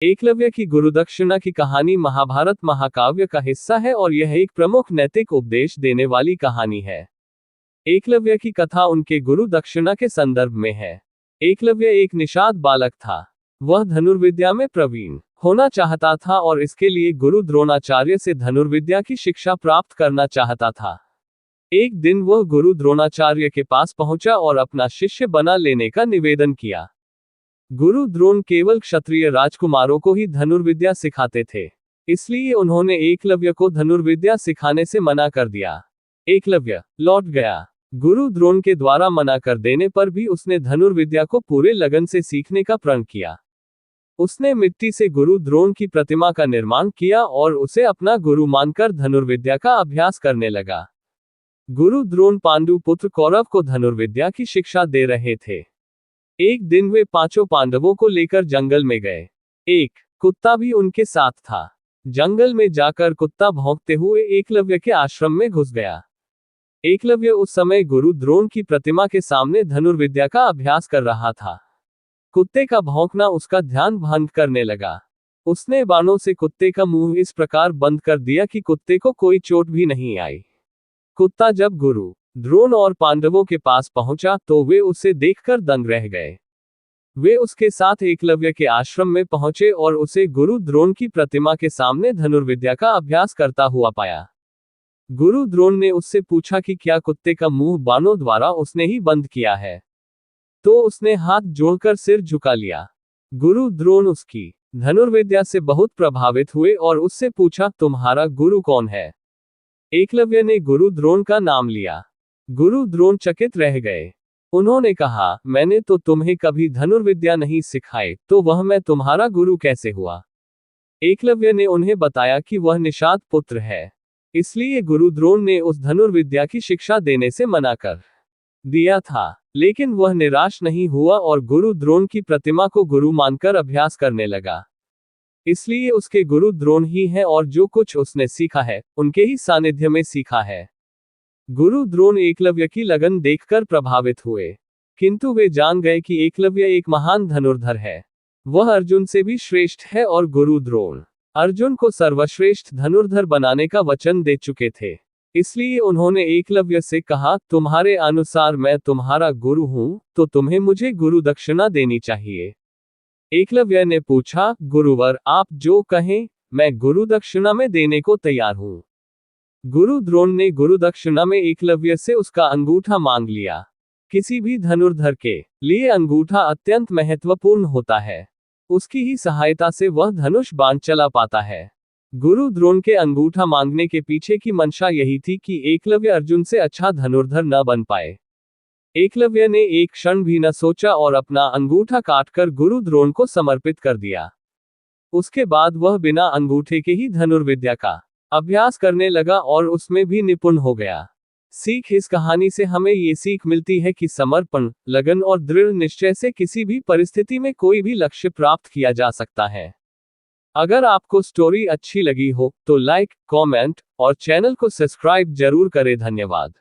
एकलव्य की गुरुदक्षिणा की कहानी महाभारत महाकाव्य का हिस्सा है और यह एक प्रमुख नैतिक उपदेश देने वाली कहानी है। एकलव्य की कथा उनके गुरु दक्षिणा के संदर्भ में है। एकलव्य एक निषाद बालक था। वह धनुर्विद्या में प्रवीण होना चाहता था और इसके लिए गुरु द्रोणाचार्य से धनुर्विद्या की शिक्षा प्राप्त करना चाहता था। एक दिन वह गुरु द्रोणाचार्य के पास पहुंचा और अपना शिष्य बना लेने का निवेदन किया। गुरु द्रोण केवल क्षत्रिय राजकुमारों को ही धनुर्विद्या सिखाते थे, इसलिए उन्होंने एकलव्य को धनुर्विद्या सिखाने से मना कर दिया। एकलव्य लौट गया। गुरु द्रोण के द्वारा मना कर देने पर भी उसने धनुर्विद्या को पूरे लगन से सीखने का प्रण किया। उसने मिट्टी से गुरु द्रोण की प्रतिमा का निर्माण किया और उसे अपना गुरु मानकर धनुर्विद्या का अभ्यास करने लगा। गुरु द्रोण पांडु पुत्र कौरव को धनुर्विद्या की शिक्षा दे रहे थे। एक दिन वे पांचों पांडवों को लेकर जंगल में गए। एक कुत्ता भी उनके साथ था। जंगल में जाकर कुत्ता भौंकते हुए एकलव्य के आश्रम में घुस गया। एकलव्य उस समय गुरु द्रोण की प्रतिमा के सामने धनुर्विद्या का अभ्यास कर रहा था। कुत्ते का भौंकना उसका ध्यान भंग करने लगा। उसने बाणों से कुत्ते का मुंह इस प्रकार बंद कर दिया कि कुत्ते को कोई चोट भी नहीं आई। कुत्ता जब गुरु द्रोण और पांडवों के पास पहुंचा तो वे उसे देखकर दंग रह गए। वे उसके साथ एकलव्य के आश्रम में पहुंचे और उसे गुरु द्रोण की प्रतिमा के सामने धनुर्विद्या का अभ्यास करता हुआ पाया। गुरु द्रोण ने उससे पूछा कि क्या कुत्ते का मुंह बाणों द्वारा उसने ही बंद किया है, तो उसने हाथ जोड़कर सिर झुका लिया। गुरु द्रोण उसकी धनुर्विद्या से बहुत प्रभावित हुए और उससे पूछा, तुम्हारा गुरु कौन है? एकलव्य ने गुरु द्रोण का नाम लिया। गुरु द्रोण चकित रह गए। उन्होंने कहा, मैंने तो तुम्हें कभी धनुर्विद्या नहीं सिखाई, तो वह मैं तुम्हारा गुरु कैसे हुआ? एकलव्य ने उन्हें बताया कि वह निषाद पुत्र है, इसलिए गुरु द्रोण ने उस धनुर्विद्या की शिक्षा देने से मना कर दिया था। लेकिन वह निराश नहीं हुआ और गुरु द्रोण की प्रतिमा को गुरु मानकर अभ्यास करने लगा। इसलिए उसके गुरु द्रोण ही हैं और जो कुछ उसने सीखा है उनके ही सानिध्य में सीखा है। गुरु द्रोण एकलव्य की लगन देखकर प्रभावित हुए, किंतु वे जान गए कि एकलव्य एक महान धनुर्धर है। वह अर्जुन से भी श्रेष्ठ है और गुरु द्रोण अर्जुन को सर्वश्रेष्ठ धनुर्धर बनाने का वचन दे चुके थे। इसलिए उन्होंने एकलव्य से कहा, तुम्हारे अनुसार मैं तुम्हारा गुरु हूं, तो तुम्हें मुझे गुरु दक्षिणा देनी चाहिए। एकलव्य ने पूछा, गुरुवर आप जो कहें, मैं गुरु दक्षिणा में देने को तैयार हूं। गुरु द्रोण ने गुरु दक्षिणा में एकलव्य से उसका अंगूठा मांग लिया। किसी भी धनुर्धर के लिए अंगूठा अत्यंत महत्वपूर्ण होता है। उसकी ही सहायता से वह धनुष बाण चला पाता है। गुरु द्रोण के अंगूठा मांगने के पीछे की मंशा यही थी कि एकलव्य अर्जुन से अच्छा धनुर्धर न बन पाए। एकलव्य ने एक क्षण भी न सोचा और अपना अंगूठा काटकर गुरु द्रोण को समर्पित कर दिया। उसके बाद वह बिना अंगूठे के ही धनुर्विद्या का अभ्यास करने लगा और उसमें भी निपुण हो गया। सीख इस कहानी से हमें ये सीख मिलती है कि समर्पण, लगन और दृढ़ निश्चय से किसी भी परिस्थिति में कोई भी लक्ष्य प्राप्त किया जा सकता है। अगर आपको स्टोरी अच्छी लगी हो तो लाइक, कमेंट और चैनल को सब्सक्राइब जरूर करें। धन्यवाद।